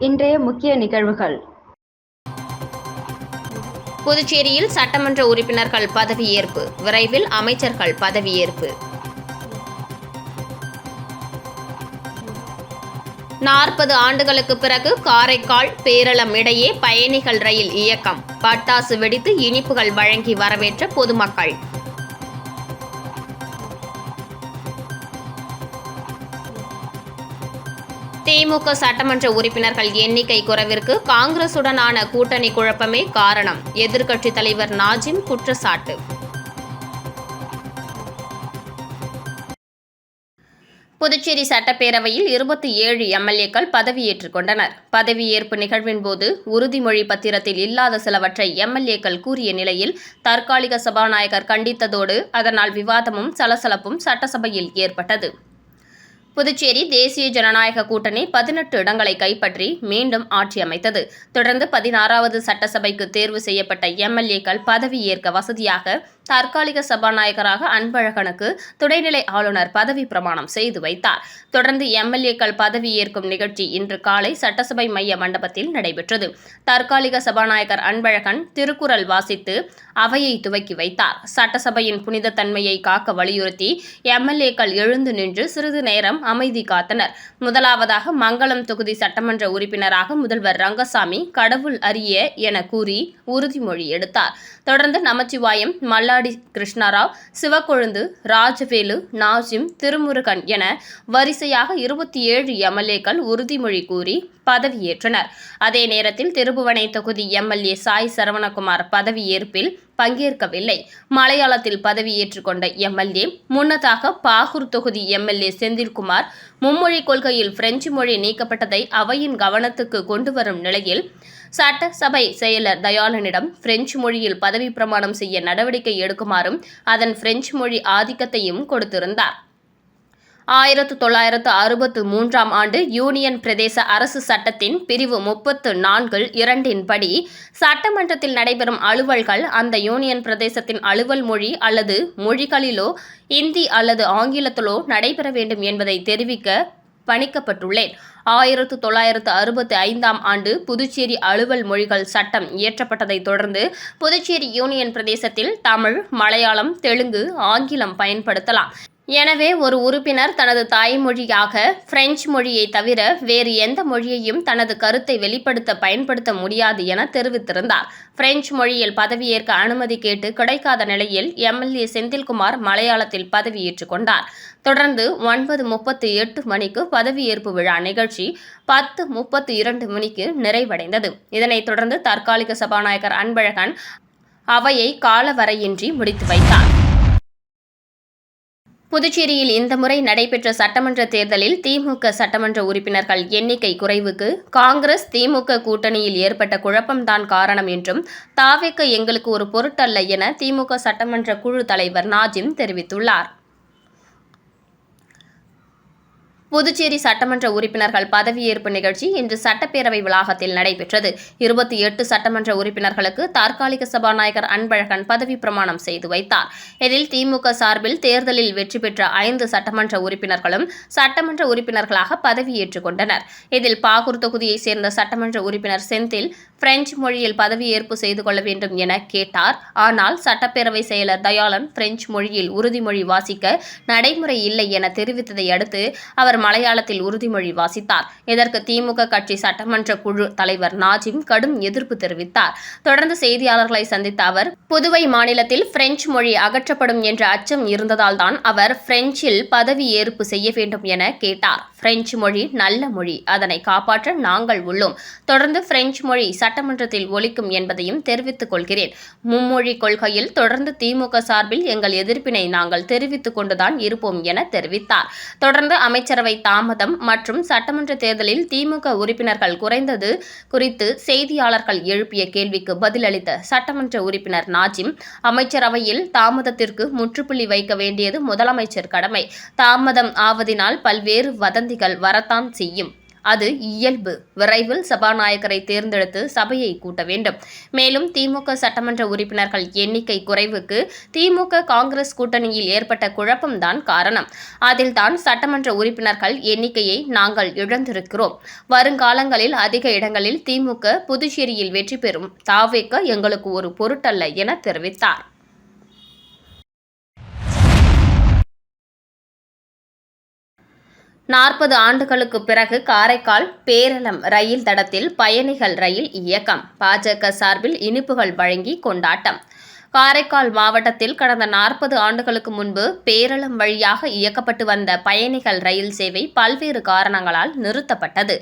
இன்றைய முக்கிய நிகழ்வுகள். புதுச்சேரியில் சட்டமன்ற உறுப்பினர்கள் பதவியேற்பு. விரைவில் அமைச்சர்கள் பதவியேற்பு. 40 ஆண்டுகளுக்கு பிறகு காரைக்கால் பேரளம் இடையே பயணிகள் ரயில் இயக்கம். பட்டாசு வெடித்து இனிப்புகள் வழங்கி வரவேற்ற பொதுமக்கள். திமுக சட்டமன்ற உறுப்பினர்கள் எண்ணிக்கை குறைவிற்கு காங்கிரசுடனான கூட்டணி குழப்பமே காரணம். எதிர்க்கட்சித் தலைவர் நாஜிம் குற்றச்சாட்டு. புதுச்சேரி சட்டப்பேரவையில் 27 எம்எல்ஏக்கள் பதவியேற்றுக் கொண்டனர். பதவியேற்பு நிகழ்வின்போது உறுதிமொழி பத்திரத்தில் இல்லாத சிலவற்றை எம்எல்ஏக்கள் கூறிய நிலையில் தற்காலிக சபாநாயகர் கண்டித்ததோடு அதனால் விவாதமும் சலசலப்பும் சட்டசபையில் ஏற்பட்டது. புதுச்சேரி தேசிய ஜனநாயக கூட்டணி 18 இடங்களை கைப்பற்றி மீண்டும் ஆட்சி அமைத்தது. தொடர்ந்து 16வது சட்டசபைக்கு தேர்வு செய்யப்பட்ட எம்எல்ஏக்கள் பதவியேற்க வசதியாக தற்காலிக சபாநாயகராக அன்பழகனுக்கு துணைநிலை ஆளுநர் பதவி பிரமாணம் செய்து வைத்தார். தொடர்ந்து எம்எல்ஏக்கள் பதவியேற்கும் நிகழ்ச்சி இன்று காலை சட்டசபை மைய மண்டபத்தில் நடைபெற்றது. தற்காலிக சபாநாயகர் அன்பழகன் திருக்குறள் வாசித்து அவையை துவக்கி வைத்தார். சட்டசபையின் புனித தன்மையை காக்க வலியுறுத்தி எம்எல்ஏக்கள் எழுந்து நின்று சிறிது நேரம் அமைதி காத்தனர். முதலாவதாக மங்களம் தொகுதி சட்டமன்ற உறுப்பினராக முதல்வர் ரங்கசாமி கடவுள் அறிய என கூறி உறுதிமொழி எடுத்தார். தொடர்ந்து நமச்சிவாயம், மல்லாடி கிருஷ்ணராவ், சிவக்கொழுந்து, ராஜவேலு, நாஜிம், திருமுருகன் என வரிசையாக 27 எம்எல்ஏக்கள் உறுதிமொழி கூறி பதவியேற்றனர். அதே நேரத்தில் திருபுவனை தொகுதி எம்எல்ஏ சாய் சரவணகுமார் பதவியேற்பில் பங்கேற்கவில்லை. மலையாளத்தில் பதவியேற்றுக் கொண்ட எம்எல்ஏ முன்னதாக பாகூர் தொகுதி எம்எல்ஏ செந்தில்குமார் மும்மொழி கொள்கையில் பிரெஞ்சு மொழி நீக்கப்பட்டதை அவையின் கவனத்துக்கு கொண்டுவரும் நிலையில் சட்டசபை செயலர் தயாளனிடம் பிரெஞ்சு மொழியில் பதவி பிரமாணம் செய்ய நடவடிக்கை எடுக்குமாறும் அதன் பிரெஞ்சு மொழி ஆதிக்கத்தையும் கொடுத்திருந்தார். 1963ஆம் ஆண்டு யூனியன் பிரதேச அரசு சட்டத்தின் பிரிவு 34(2) படி சட்டமன்றத்தில் நடைபெறும் அலுவல்கள் அந்த யூனியன் பிரதேசத்தின் அலுவல் மொழி அல்லது மொழிகளிலோ இந்தி அல்லது ஆங்கிலத்திலோ நடைபெற வேண்டும் என்பதை தெரிவிக்க பணிக்கப்பட்டுள்ளேன். 1965ஆம் ஆண்டு புதுச்சேரி அலுவல் மொழிகள் சட்டம் இயற்றப்பட்டதை தொடர்ந்து புதுச்சேரி யூனியன் பிரதேசத்தில் தமிழ், மலையாளம், தெலுங்கு, ஆங்கிலம் பயன்படுத்தலாம். எனவே ஒரு உறுப்பினர் தனது தாய்மொழியாக பிரெஞ்சு மொழியை தவிர வேறு எந்த மொழியையும் தனது கருத்தை வெளிப்படுத்த பயன்படுத்த முடியாது என தெரிவித்திருந்தார். பிரெஞ்சு மொழியில் பதவியேற்க அனுமதி கேட்டு கிடைக்காத நிலையில் எம்எல்ஏ செந்தில்குமார் மலையாளத்தில் பதவியேற்றுக் கொண்டார். தொடர்ந்து 9:38 மணிக்கு பதவியேற்பு விழா நிகழ்ச்சி 10:32 மணிக்கு நிறைவடைந்தது. இதனைத் தொடர்ந்து தற்காலிக சபாநாயகர் அன்பழகன் அவையை காலவரையின்றி முடித்து வைத்தார். புதுச்சேரியில் இந்த முறை நடைபெற்ற சட்டமன்ற தேர்தலில் திமுக சட்டமன்ற உறுப்பினர்கள் எண்ணிக்கை குறைவுக்கு காங்கிரஸ் திமுக கூட்டணியில் ஏற்பட்ட குழப்பம்தான் காரணம் என்றும் தாவேக்க எங்களுக்கு ஒரு பொருட்டல்ல என திமுக சட்டமன்ற குழு தலைவர் நாஜிம் தெரிவித்துள்ளார். புதுச்சேரி சட்டமன்ற உறுப்பினர்கள் பதவியேற்பு நிகழ்ச்சி இன்று சட்டப்பேரவை வளாகத்தில் நடைபெற்றது. 28 சட்டமன்ற உறுப்பினர்களுக்கு தற்காலிக சபாநாயகர் அன்பழகன் பதவி பிரமாணம் செய்து வைத்தார். இதில் திமுக சார்பில் தேர்தலில் வெற்றி பெற்ற 5 சட்டமன்ற உறுப்பினர்களும் சட்டமன்ற உறுப்பினர்களாக பதவியேற்றுக் கொண்டனர். இதில் பாகூர் தொகுதியைச் சேர்ந்த சட்டமன்ற உறுப்பினர் செந்தில் பிரெஞ்சு மொழியில் பதவியேற்பு செய்து கொள்ள வேண்டும் என கேட்டார். ஆனால் சட்டப்பேரவை செயலர் தயாளன் பிரெஞ்சு மொழியில் உறுதிமொழி வாசிக்க நடைமுறை இல்லை என தெரிவித்ததை அடுத்து அவர் மலையாளத்தில் உறுதிமொழி வாசித்தார். இதற்கு திமுக கட்சி சட்டமன்ற குழு தலைவர் நாஜிம் கடும் எதிர்ப்பு தெரிவித்தார். தொடர்ந்து செய்தியாளர்களை சந்தித்த அவர், புதுவை மாநிலத்தில் பிரெஞ்சு மொழி அகற்றப்படும் என்ற அச்சம் இருந்ததால் தான் அவர் பிரெஞ்சில் பதவியேற்பு செய்ய வேண்டும் என கேட்டார். பிரெஞ்சு மொழி நல்ல மொழி, அதனை காப்பாற்ற நாங்கள் உள்ளோம். தொடர்ந்து பிரெஞ்சு மொழி சட்டமன்றத்தில் ஒலிக்கும் என்பதையும் தெரிவித்துக் கொள்கிறேன். மும்மொழி கொள்கையில் தொடர்ந்து திமுக சார்பில் எங்கள் எதிர்ப்பினை நாங்கள் தெரிவித்துக் கொண்டுதான் இருப்போம் என தெரிவித்தார். தொடர்ந்து அமைச்சரவை தாமதம் மற்றும் சட்டமன்ற தேர்தலில் திமுக உறுப்பினர்கள் குறைந்தது குறித்து செய்தியாளர்கள் எழுப்பிய கேள்விக்கு பதிலளித்த சட்டமன்ற உறுப்பினர் நாஜிம், அமைச்சரவையில் தாமதத்திற்கு முற்றுப்புள்ளி வைக்க வேண்டியது முதலமைச்சர் கடமை. தாமதம் ஆவதினால் பல்வேறு வதந்திகள் வரத்தான் செய்யும். அது இயல்பு. விரைவில் சபாநாயகரை தேர்ந்தெடுத்து சபையை கூட்ட வேண்டும். மேலும் திமுக சட்டமன்ற உறுப்பினர்கள் எண்ணிக்கை குறைவுக்கு திமுக காங்கிரஸ் கூட்டணியில் ஏற்பட்ட குழப்பம்தான் காரணம். அதில்தான் சட்டமன்ற உறுப்பினர்கள் எண்ணிக்கையை நாங்கள் இழந்திருக்கிறோம். வருங்காலங்களில் அதிக இடங்களில் திமுக புதுச்சேரியில் வெற்றி பெறும். தாவேக எங்களுக்கு ஒரு பொருட்டல்ல என தெரிவித்தார். நாற்பது ஆண்டுகளுக்கு பிறகு காரைக்கால் பேரளம் ரயில் தடத்தில் பயணிகள் ரயில் இயக்கம். பாஜக சார்பில் இனிப்புகள் வழங்கி கொண்டாட்டம். காரைக்கால் மாவட்டத்தில் கடந்த 40 ஆண்டுகளுக்கு முன்பு பேரளம் வழியாக இயக்கப்பட்டு வந்த பயணிகள் ரயில் சேவை பல்வேறு காரணங்களால் நிறுத்தப்பட்டது.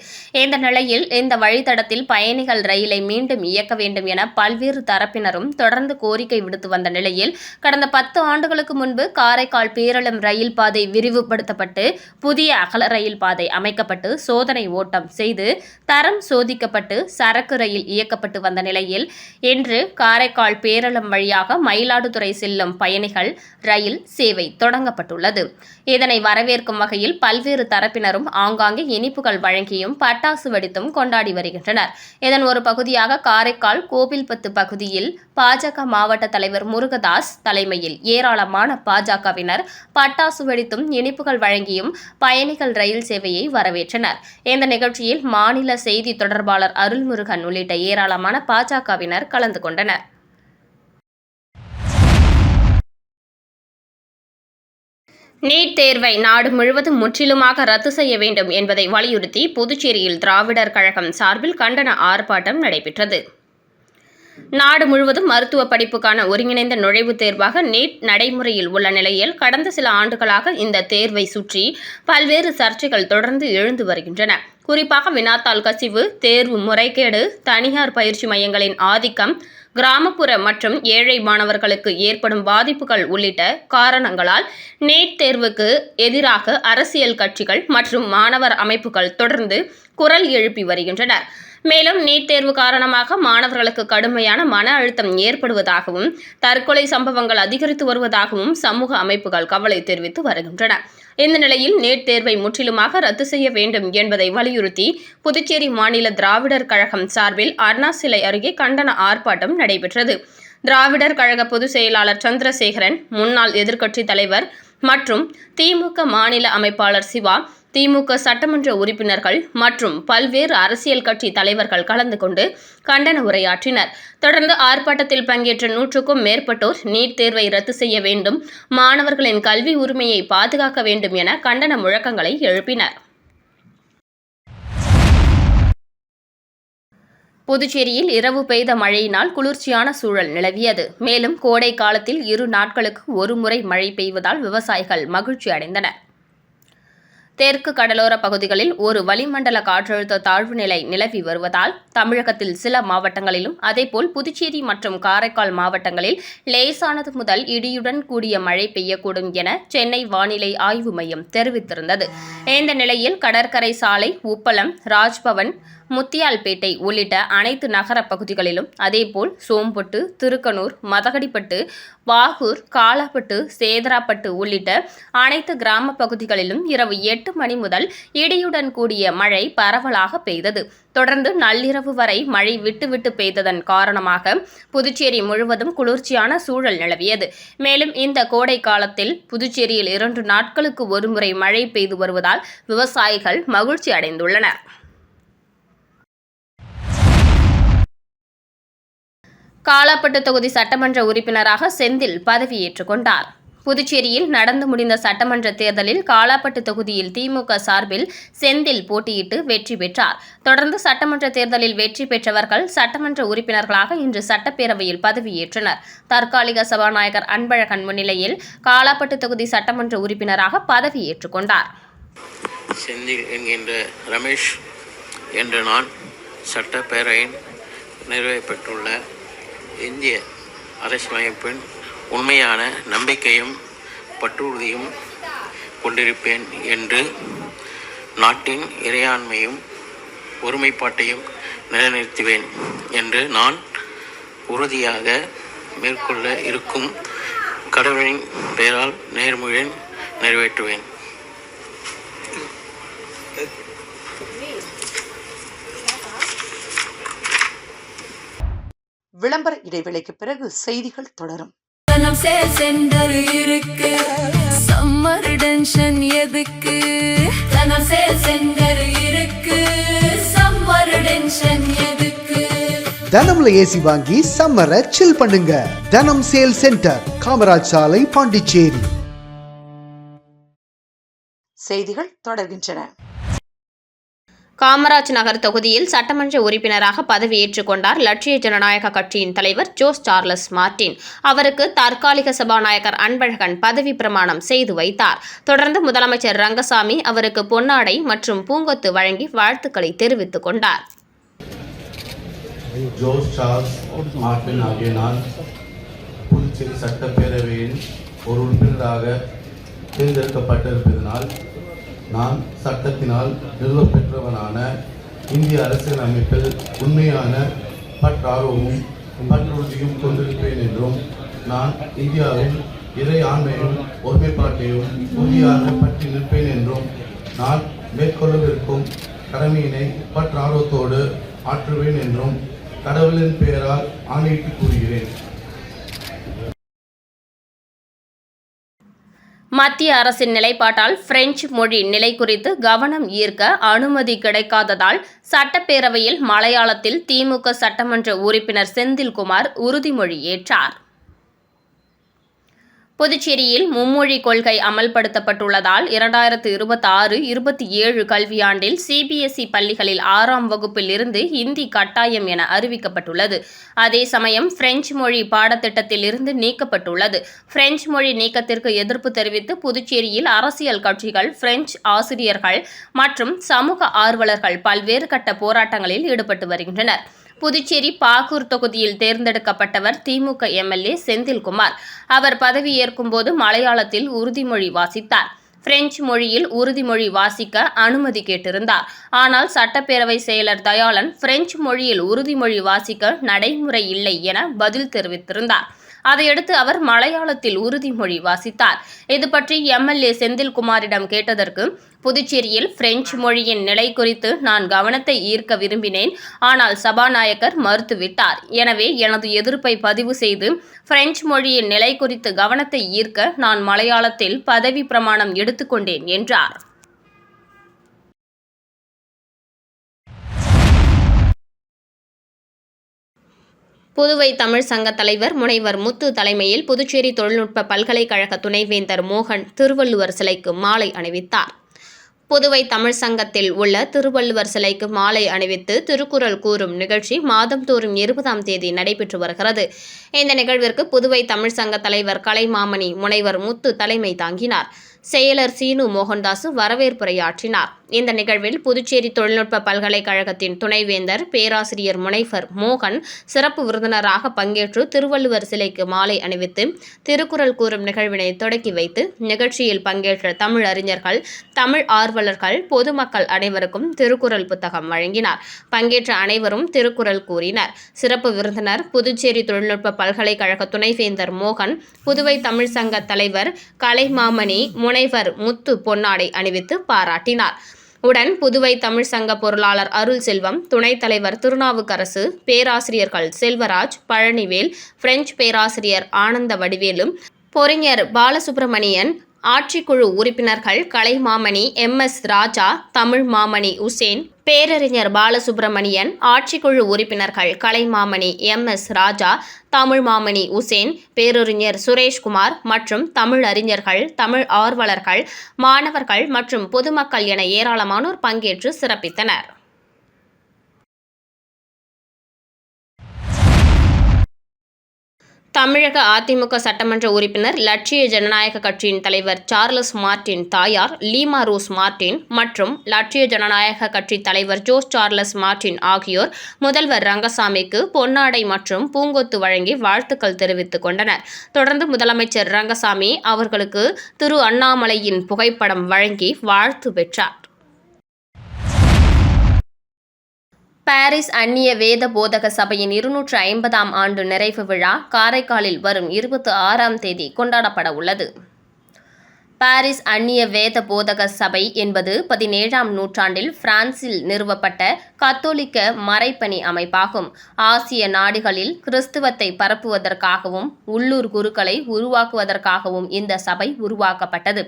இந்த நிலையில் இந்த வழித்தடத்தில் பயணிகள் ரயிலை மீண்டும் இயக்க வேண்டும் என பல்வேறு தரப்பினரும் தொடர்ந்து கோரிக்கை விடுத்து வந்த நிலையில் கடந்த 10 ஆண்டுகளுக்கு முன்பு காரைக்கால் பேரளம் ரயில் பாதை விரிவுபடுத்தப்பட்டு புதிய அகல ரயில் பாதை அமைக்கப்பட்டு சோதனை ஓட்டம் செய்து தரம் சோதிக்கப்பட்டு சரக்கு ரயில் இயக்கப்பட்டு வந்த நிலையில் இன்று காரைக்கால் பேரளம் வழியாக மயிலாடுதுறை செல்லும் பயணிகள் ரயில் சேவை தொடங்கப்பட்டுள்ளது. இதனை வரவேற்கும் வகையில் பல்வேறு தரப்பினரும் ஆங்காங்கே இனிப்புகள் வழங்கியும் பட்டாசு வெடித்தும் கொண்டாடி வருகின்றனர். இதன் ஒரு பகுதியாக காரைக்கால் கோவில்பத்து பகுதியில் பாஜக மாவட்ட தலைவர் முருகதாஸ் தலைமையில் ஏராளமான பாஜகவினர் பட்டாசு வெடித்தும் இனிப்புகள் வழங்கியும் பயணிகள் ரயில் சேவையை வரவேற்றனர். இந்த நிகழ்ச்சியில் மாநில செய்தி தொடர்பாளர் அருள்முருகன் உள்ளிட்ட ஏராளமான பாஜகவினர் கலந்து கொண்டனர். நீட் தேர்வை நாடு முழுவதும் முற்றிலுமாக ரத்து செய்ய வேண்டும் என்பதை வலியுறுத்தி புதுச்சேரியில் திராவிடர் கழகம் சார்பில் கண்டன ஆர்ப்பாட்டம் நடைபெற்றது. நாடு முழுவதும் மருத்துவ படிப்புக்கான ஒருங்கிணைந்த நுழைவுத் தேர்வாக நீட் நடைமுறையில் உள்ள நிலையில் கடந்த சில ஆண்டுகளாக இந்த தேர்வை சுற்றி பல்வேறு சர்ச்சைகள் தொடர்ந்து எழுந்து வருகின்றன. குறிப்பாக வினாத்தாள் கசிவு, தேர்வு முறைகேடு, தனியார் பயிற்சி மையங்களின் ஆதிக்கம், கிராமப்புற மற்றும் ஏழை மாணவர்களுக்கு ஏற்படும் பாதிப்புகள் உள்ளிட்ட காரணங்களால் நீட் தேர்வுக்கு எதிராக அரசியல் கட்சிகள் மற்றும் மாணவர் அமைப்புகள் தொடர்ந்து குரல் எழுப்பி வருகின்றனர். மேலும் நீட் தேர்வு காரணமாக மாணவர்களுக்கு கடுமையான மன அழுத்தம் ஏற்படுவதாகவும் தற்கொலை சம்பவங்கள் அதிகரித்து வருவதாகவும் சமூக அமைப்புகள் கவலை தெரிவித்து வருகின்றன. இந்த நிலையில் நீட் தேர்வை முற்றிலுமாக ரத்து செய்ய வேண்டும் என்பதை வலியுறுத்தி புதுச்சேரி மாநில திராவிடர் கழகம் சார்பில் அண்ணா சிலை அருகே கண்டன ஆர்ப்பாட்டம் நடைபெற்றது. திராவிடர் கழக பொதுச் செயலாளர் சந்திரசேகரன், முன்னாள் எதிர்க்கட்சித் தலைவர் மற்றும் திமுக மாநில அமைப்பாளர் சிவா, திமுக சட்டமன்ற உறுப்பினர்கள் மற்றும் பல்வேறு அரசியல் கட்சி தலைவர்கள் கலந்து கொண்டு கண்டன உரையாற்றினர். தொடர்ந்து ஆர்ப்பாட்டத்தில் பங்கேற்ற 100க்கும் மேற்பட்டோர் நீட் தேர்வை ரத்து செய்ய வேண்டும், மாணவர்களின் கல்வி உரிமையை பாதுகாக்க வேண்டும் என கண்டன முழக்கங்களை எழுப்பினர். புதுச்சேரியில் இரவு பெய்த மழையினால் குளிர்ச்சியான சூழல் நிலவியது. மேலும் கோடை காலத்தில் 2 நாட்களுக்கு ஒரு முறை மழை பெய்வதால் விவசாயிகள் மகிழ்ச்சி அடைந்தனர். தெற்கு கடலோர பகுதிகளில் ஒரு வளிமண்டல காற்றழுத்த தாழ்வு நிலை நிலவி வருவதால் தமிழகத்தில் சில மாவட்டங்களிலும் அதேபோல் புதுச்சேரி மற்றும் காரைக்கால் மாவட்டங்களில் லேசானது முதல் இடியுடன் கூடிய மழை பெய்யக்கூடும் என சென்னை வானிலை ஆய்வு மையம் தெரிவித்திருந்தது. இந்த நிலையில் கடற்கரை சாலை, உப்பளம், ராஜ்பவன், முத்தியால்பேட்டை உள்ளிட்ட அனைத்து நகர பகுதிகளிலும் அதேபோல் சோம்பட்டு, திருக்கனூர், மதகடிப்பட்டு, பாகூர், காலாப்பட்டு, சேதராப்பட்டு உள்ளிட்ட அனைத்து கிராம பகுதிகளிலும் இரவு 8 மணி முதல் இடியுடன் கூடிய மழை பரவலாக பெய்தது. தொடர்ந்து நள்ளிரவு வரை மழை விட்டு பெய்ததன் காரணமாக புதுச்சேரி முழுவதும் குளிர்ச்சியான சூழல் நிலவியது. மேலும் இந்த கோடை காலத்தில் புதுச்சேரியில் 2 நாட்களுக்கு ஒருமுறை மழை பெய்து வருவதால் விவசாயிகள் மகிழ்ச்சி அடைந்துள்ளனர். காலாப்பட்டு தொகுதி சட்டமன்ற உறுப்பினராக செந்தில் பதவியேற்றுக் கொண்டார். புதுச்சேரியில் நடந்து முடிந்த சட்டமன்ற தேர்தலில் காலாப்பட்டு தொகுதியில் திமுக சார்பில் செந்தில் போட்டியிட்டு வெற்றி பெற்றார். தொடர்ந்து சட்டமன்ற தேர்தலில் வெற்றி பெற்றவர்கள் சட்டமன்ற உறுப்பினர்களாக இன்று சட்டப்பேரவையில் பதவியேற்றனர். தற்காலிக சபாநாயகர் அன்பழகன் முன்னிலையில் காலாப்பட்டு தொகுதி சட்டமன்ற உறுப்பினராக பதவியேற்றுக் கொண்டார். செந்தில் என்கின்ற ரமேஷ் என்ற நான் சட்டப்பேரவையின் நிறைவேற்றப்பட்டுள்ள இந்திய அரசியலமைப்பின் உண்மையான நம்பிக்கையும் பற்றுறுதியும் கொண்டிருப்பேன் என்று நாட்டின் இறையாண்மையும் ஒருமைப்பாட்டையும் நிலைநிறுத்துவேன் என்று நான் உறுதியாக மேற்கொள்ள இருக்கும் கடவுளின் பெயரால் நேர்முறையில் நிறைவேற்றுவேன். விளம்பர இடைவேளைக்கு பிறகு செய்திகள் தொடரும். தனம் சேல் சென்டர் இருக்கு, சம்மர் டென்ஷன் எதுக்கு? தனம் சேல் சென்டர் இருக்கு, சம்மர் டென்ஷன் எதுக்கு? தனம்ல ஏசி வாங்கி சம்மரை சில் பண்ணுங்க. தனம் சேல் சென்டர், காமராஜ் சாலை, பாண்டிச்சேரி. செய்திகள் தொடர்கின்றன. காமராஜ் நகர் தொகுதியில் சட்டமன்ற உறுப்பினராக பதவியேற்றுக் கொண்டார் லட்சிய ஜனநாயக கட்சியின் தலைவர் ஜோஸ் சார்லஸ் மார்டின். அவருக்கு தற்காலிக சபாநாயகர் அன்பழகன் பதவி பிரமாணம் செய்து வைத்தார். தொடர்ந்து முதலமைச்சர் ரங்கசாமி அவருக்கு பொன்னாடை மற்றும் பூங்கொத்து வழங்கி வாழ்த்துக்களை தெரிவித்துக் கொண்டார். ஜோஸ் சார்ல்ஸ் மார்டின் ஆகிய நான் புதுச்சேரி சட்டப்பேரவையின் ஒரு உறுப்பினராக தேர்ந்தெடுக்கப்பட்டிருப்பதனால் நான் சட்டத்தினால் நிறுவப்பெற்றவனான இந்திய அரசியல் அமைப்பில் உண்மையான பற்றார்வமும் பற்றுறுதியும் கொண்டிருப்பேன் என்றும் நான் இந்தியாவின் இறை ஆண்மையும் ஒருமைப்பாட்டையும் உறுதியாக பற்றி நிற்பேன் என்றும் நான் மேற்கொள்ளவிருக்கும் கடமையினை பற்றார்வத்தோடு ஆற்றுவேன் என்றும் கடவுளின் பெயரால் ஆணையிட்டு கூறுகிறேன். மத்திய அரசின் நிலைப்பாட்டால் பிரெஞ்சு மொழி நிலை குறித்து கவனம் ஈர்க்க அனுமதி கிடைக்காததால் சட்டப்பேரவையில் மலையாளத்தில் திமுக சட்டமன்ற உறுப்பினர் செந்தில்குமார் உறுதிமொழி ஏற்றார். புதுச்சேரியில் மும்மொழி கொள்கை அமல்படுத்தப்பட்டுள்ளதால் 2026-27 கல்வியாண்டில் சிபிஎஸ்இ பள்ளிகளில் 6ஆம் வகுப்பில் இருந்து ஹிந்தி கட்டாயம் என அறிவிக்கப்பட்டுள்ளது. அதே சமயம் பிரெஞ்சு மொழி பாடத்திட்டத்தில் இருந்து நீக்கப்பட்டுள்ளது. பிரெஞ்சு மொழி நீக்கத்திற்கு எதிர்ப்பு தெரிவித்து புதுச்சேரியில் அரசியல் கட்சிகள், பிரெஞ்சு ஆசிரியர்கள் மற்றும் சமூக ஆர்வலர்கள் பல்வேறு கட்ட போராட்டங்களில் ஈடுபட்டு வருகின்றனர். புதுச்சேரி பாகூர் தொகுதியில் தேர்ந்தெடுக்கப்பட்டவர் திமுக எம்எல்ஏ செந்தில்குமார். அவர் பதவியேற்கும் போது மலையாளத்தில் உறுதிமொழி வாசித்தார். பிரெஞ்சு மொழியில் உறுதிமொழி வாசிக்க அனுமதி கேட்டிருந்தார். ஆனால் சட்டப்பேரவை செயலர் தயாளன் பிரெஞ்சு மொழியில் உறுதிமொழி வாசிக்க நடைமுறை இல்லை என பதில் தெரிவித்திருந்தார். அதையடுத்து அவர் மலையாளத்தில் உறுதிமொழி வாசித்தார். இது பற்றி எம்எல்ஏ செந்தில்குமாரிடம் கேட்டதற்கு, புதுச்சேரியில் பிரெஞ்சு மொழியின் நிலை குறித்து நான் கவனத்தை ஈர்க்க விரும்பினேன். ஆனால் சபாநாயகர் மறுத்துவிட்டார். எனவே எனது எதிர்ப்பை பதிவு செய்து பிரெஞ்சு மொழியின் நிலை குறித்து கவனத்தை ஈர்க்க நான் மலையாளத்தில் பதவி பிரமாணம் எடுத்துக்கொண்டேன் என்றார். புதுவை தமிழ் சங்க தலைவர் முனைவர் முத்து தலைமையில் புதுச்சேரி தொழில்நுட்ப பல்கலைக்கழக துணைவேந்தர் மோகன் திருவள்ளுவர் சிலைக்கு மாலை அணிவித்தார். புதுவை தமிழ் சங்கத்தில் உள்ள திருவள்ளுவர் சிலைக்கு மாலை அணிவித்து திருக்குறள் கூறும் நிகழ்ச்சி மாதந்தோறும் 20ஆம் தேதி நடைபெற்று வருகிறது. இந்த நிகழ்விற்கு புதுவை தமிழ் சங்க தலைவர் கலைமாமணி முனைவர் முத்து தலைமை தாங்கினார். செயலர் சீனு மோகன்தாசு வரவேற்புரையாற்றினார். இந்த நிகழ்வில் புதுச்சேரி தொழில்நுட்ப பல்கலைக்கழகத்தின் துணைவேந்தர் பேராசிரியர் முனைவர் மோகன் சிறப்பு விருந்தினராக பங்கேற்று திருவள்ளுவர் சிலைக்கு மாலை அணிவித்து திருக்குறள் கூறும் நிகழ்வினை தொடக்கி வைத்து நிகழ்ச்சியில் பங்கேற்ற தமிழ் அறிஞர்கள், தமிழ் ஆர்வலர்கள், பொதுமக்கள் அனைவருக்கும் திருக்குறள் புத்தகம் வழங்கினார். பங்கேற்ற அனைவரும் திருக்குறள் கூறினர். சிறப்பு விருந்தினர் புதுச்சேரி தொழில்நுட்ப பல்கலைக்கழக துணைவேந்தர் மோகன், புதுவை தமிழ் சங்க தலைவர் கலைமாமணி முனைவர் முத்து பொன்னாடை அணிவித்து பாராட்டினார். உடன் புதுவை தமிழ் சங்க பொருளாளர் அருள் செல்வம், துணைத் தலைவர் திருநாவுக்கரசு, பேராசிரியர்கள் செல்வராஜ், பழனிவேல், பிரெஞ்சு பேராசிரியர் ஆனந்த வடிவேலு, பொறிஞர் பாலசுப்ரமணியன், ஆட்சிக்குழு உறுப்பினர்கள் கலைமாமணி, MS ராஜா, தமிழ் மாமணி உசேன், பேரறிஞர் பாலசுப்ரமணியன், ஆட்சிக்குழு உறுப்பினர்கள் கலைமாமணி MS ராஜா, தமிழ் மாமணி உசேன், பேரறிஞர் சுரேஷ்குமார் மற்றும் தமிழ் அறிஞர்கள், தமிழ் ஆர்வலர்கள், மாணவர்கள் மற்றும் பொதுமக்கள் என ஏராளமானோர் பங்கேற்று சிறப்பித்தனர். தமிழக அதிமுக சட்டமன்ற உறுப்பினர் லட்சிய ஜனநாயக கட்சியின் தலைவர் சார்லஸ் மார்டின் தாயார் லீமா ரோஸ் மார்டின் மற்றும் லட்சிய ஜனநாயக கட்சி தலைவர் ஜோஸ் சார்லஸ் மார்டின் ஆகியோர் முதல்வர் ரங்கசாமிக்கு பொன்னாடை மற்றும் பூங்கொத்து வழங்கி வாழ்த்துக்கள் தெரிவித்துக் கொண்டனர். தொடர்ந்து முதலமைச்சர் ரங்கசாமி அவர்களுக்கு திரு அண்ணாமலையின் புகைப்படம் வழங்கி வாழ்த்து பெற்றார். பாரிஸ் அந்நிய வேத போதக சபையின் 250ஆம் ஆண்டு நிறைவு விழா காரைக்காலில் வரும் 26ஆம் தேதி கொண்டாடப்பட உள்ளது. பாரிஸ் அந்நிய வேத போதக சபை என்பது 17ஆம் நூற்றாண்டில் பிரான்சில் நிறுவப்பட்ட கத்தோலிக்க மறைப்பணி அமைப்பாகும். ஆசிய நாடுகளில் கிறிஸ்துவத்தை பரப்புவதற்காகவும் உள்ளூர் குருக்களை உருவாக்குவதற்காகவும் இந்த சபை உருவாக்கப்பட்டது.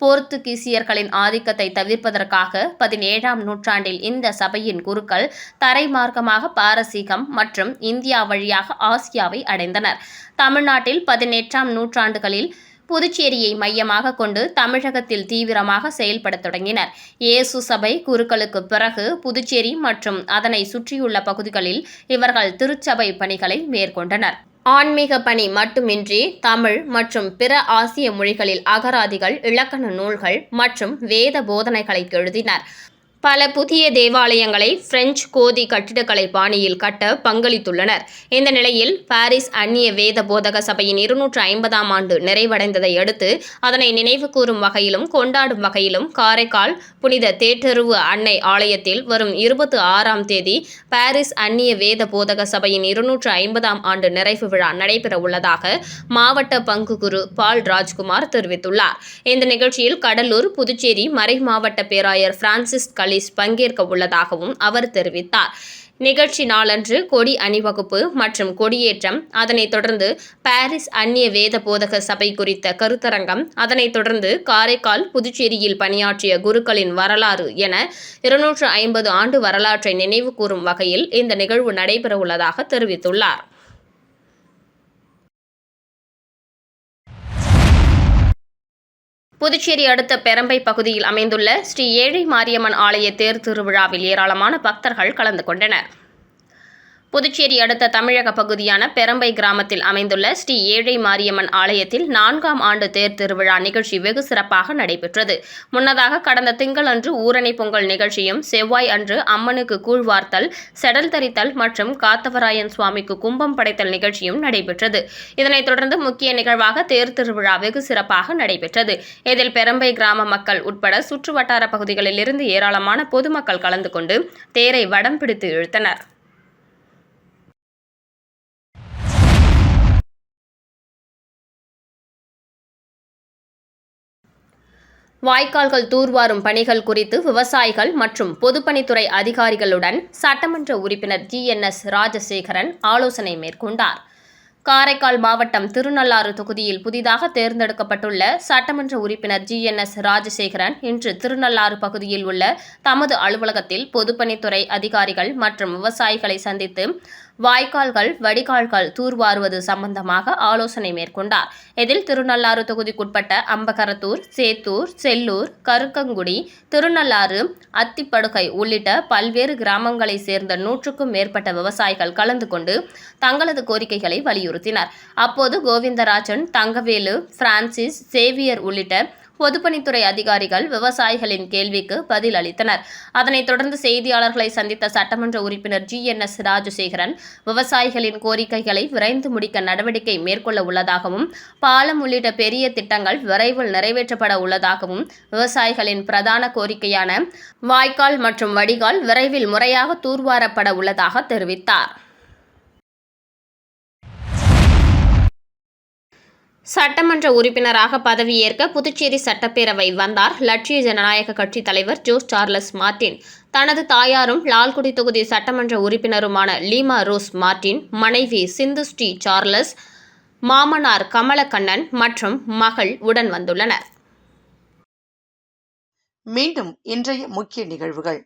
போர்த்துகீசியர்களின் ஆதிக்கத்தை தவிர்ப்பதற்காக 17ஆம் நூற்றாண்டில் இந்த சபையின் குருக்கள் தரைமார்க்கமாக பாரசீகம் மற்றும் இந்தியா வழியாக ஆசியாவை அடைந்தனர். தமிழ்நாட்டில் 18ஆம் நூற்றாண்டுகளில் புதுச்சேரியை மையமாக கொண்டு தமிழகத்தில் தீவிரமாக செயல்படத் தொடங்கினர். இயேசு சபை குருக்களுக்கு பிறகு புதுச்சேரி மற்றும் அதனை சுற்றியுள்ள பகுதிகளில் இவர்கள் திருச்சபை பணிகளை மேற்கொண்டனர். ஆன்மீக பணி மட்டுமின்றி தமிழ் மற்றும் பிற ஆசிய மொழிகளில் அகராதிகள், இலக்கண நூல்கள் மற்றும் வேத போதனைகளை எழுதினர். பல புதிய தேவாலயங்களை பிரெஞ்சு கோதி கட்டிடக்கலை பாணியில் கட்ட பங்களித்துள்ளனர். இந்த நிலையில் பாரிஸ் அந்நிய வேத போதக சபையின் 250ஆம் ஆண்டு நிறைவடைந்ததை அடுத்து அதனை நினைவு கூறும் வகையிலும் கொண்டாடும் வகையிலும் காரைக்கால் புனித தேட்டருவு அன்னை ஆலயத்தில் வரும் 26ஆம் தேதி பாரிஸ் அந்நிய வேத போதக சபையின் 250ஆம் ஆண்டு நிறைவு விழா நடைபெற உள்ளதாக மாவட்ட பங்கு குரு பால் ராஜ்குமார் தெரிவித்துள்ளார். இந்த நிகழ்ச்சியில் கடலூர், புதுச்சேரி மறை மாவட்ட பேராயர் பிரான்சிஸ் பங்கேற்க உள்ளதாகவும் அவர் தெரிவித்தார். நிகழ்ச்சி நாளன்று கொடி அணிவகுப்பு மற்றும் கொடியேற்றம், அதனைத் தொடர்ந்து பாரிஸ் அந்நிய வேத போதக சபை குறித்த கருத்தரங்கம், அதனைத் தொடர்ந்து காரைக்கால், புதுச்சேரியில் பணியாற்றிய குருக்களின் வரலாறு என 250 ஆண்டு வரலாற்றை நினைவு கூறும் வகையில் இந்த நிகழ்வு நடைபெற உள்ளதாக தெரிவித்துள்ளார். புதுச்சேரி அடுத்த பெரம்பை பகுதியில் அமைந்துள்ள ஸ்ரீ ஏழை மாரியம்மன் ஆலய தேர் திருவிழாவில் ஏராளமான பக்தர்கள் கலந்து கொண்டனர். புதுச்சேரி அடுத்த தமிழக பகுதியான பெரம்பை கிராமத்தில் அமைந்துள்ள ஸ்ரீ ஏழை மாரியம்மன் ஆலயத்தில் 4ஆம் ஆண்டு தேர் திருவிழா நிகழ்ச்சி வெகு சிறப்பாக நடைபெற்றது. முன்னதாக கடந்த திங்களன்று ஊரணி பொங்கல் நிகழ்ச்சியும், செவ்வாய் அன்று அம்மனுக்கு கூழ்வார்த்தல், செடல் தரித்தல் மற்றும் காத்தவராயன் சுவாமிக்கு கும்பம் படைத்தல் நிகழ்ச்சியும் நடைபெற்றது. இதனைத் தொடர்ந்து முக்கிய நிகழ்வாக தேர் திருவிழா வெகு சிறப்பாக நடைபெற்றது. இதில் பெரம்பை கிராம மக்கள் உட்பட சுற்று வட்டார பகுதிகளிலிருந்து ஏராளமான பொதுமக்கள் கலந்து கொண்டு தேரை வடம் பிடித்து இழுத்தனர். வாய்க்கால்கள் தூர்வாரும் பணிகள் குறித்து விவசாயிகள் மற்றும் பொதுப்பணித்துறை அதிகாரிகளுடன் சட்டமன்ற உறுப்பினர் GNS ராஜசேகரன் ஆலோசனை மேற்கொண்டார். காரைக்கால் மாவட்டம் திருநள்ளாறு தொகுதியில் புதிதாக தேர்ந்தெடுக்கப்பட்டுள்ள சட்டமன்ற உறுப்பினர் GNS ராஜசேகரன் இன்று திருநள்ளாறு பகுதியில் உள்ள தமது அலுவலகத்தில் பொதுப்பணித்துறை அதிகாரிகள் மற்றும் விவசாயிகளை சந்தித்து வாய்க்கால்கள், வடிகால்கள் தூர்வாருவது சம்பந்தமாக ஆலோசனை மேற்கொண்டார். இதில் திருநள்ளாறு தொகுதிக்குட்பட்ட அம்பகரத்தூர், சேத்தூர், செல்லூர், கருக்கங்குடி, திருநள்ளாறு, அத்திப்படுகை உள்ளிட்ட பல்வேறு கிராமங்களை சேர்ந்த 100க்கும் மேற்பட்ட விவசாயிகள் கலந்து கொண்டு தங்களது கோரிக்கைகளை வலியுறுத்தினர். அப்போது கோவிந்தராஜன், தங்கவேலு, பிரான்சிஸ், சேவியர் உள்ளிட்ட பொதுப்பணித்துறை அதிகாரிகள் விவசாயிகளின் கேள்விக்கு பதில் அளித்தனர். அதனைத் தொடர்ந்து செய்தியாளர்களை சந்தித்த சட்டமன்ற உறுப்பினர் GNS ராஜசேகரன் விவசாயிகளின் கோரிக்கைகளை விரைந்து முடிக்க நடவடிக்கை மேற்கொள்ள உள்ளதாகவும், பாலம் உள்ளிட்ட பெரிய திட்டங்கள் விரைவில் நிறைவேற்றப்பட உள்ளதாகவும், விவசாயிகளின் பிரதான கோரிக்கையான வாய்க்கால் மற்றும் வடிகால் விரைவில் முறையாக தூர்வாரப்பட உள்ளதாக தெரிவித்தார். சட்டமன்ற உறுப்பினராக பதவியேற்க புதுச்சேரி சட்டப்பேரவை வந்தார் லட்சிய ஜனநாயக கட்சி தலைவர் ஜோஸ் சார்லஸ் மார்டின். தனது தாயாரும் லால்குடி தொகுதி சட்டமன்ற உறுப்பினருமான லீமா ரோஸ் மார்டின், மனைவி சிந்து ஸ்ரீ சார்லஸ், மாமனார் கமலக்கண்ணன் மற்றும் மகள் உடன் வந்துள்ளனர். மீண்டும் இன்றைய முக்கிய நிகழ்வுகள்.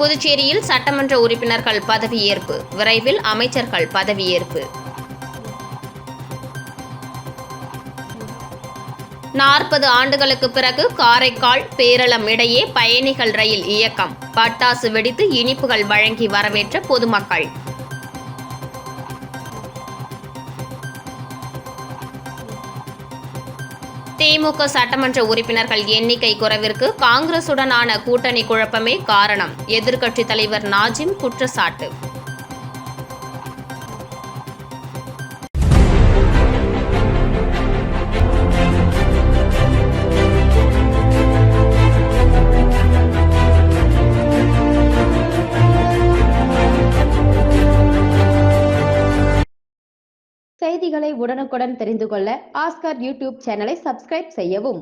புதுச்சேரியில் சட்டமன்ற உறுப்பினர்கள் பதவியேற்பு, விரைவில் அமைச்சர்கள் பதவியேற்பு. 40 ஆண்டுகளுக்கு பிறகு காரைக்கால் பேரளம் இடையே பயணிகள் ரயில் இயக்கம், பட்டாசு வெடித்து இனிப்புகள் வழங்கி வரவேற்ற பொதுமக்கள். திமுக சட்டமன்ற உறுப்பினர்கள் எண்ணிக்கை குறைவிற்கு காங்கிரசுடனான கூட்டணி குழப்பமே காரணம், எதிர்க்கட்சித் தலைவர் நாஜிம் குற்றச்சாட்டு. செய்திகள் செய்திகளை உடனுக்குடன் தெரிந்து கொள்ள ஆஸ்கார் யூடியூப் சேனலை சப்ஸ்கிரைப் செய்யவும்.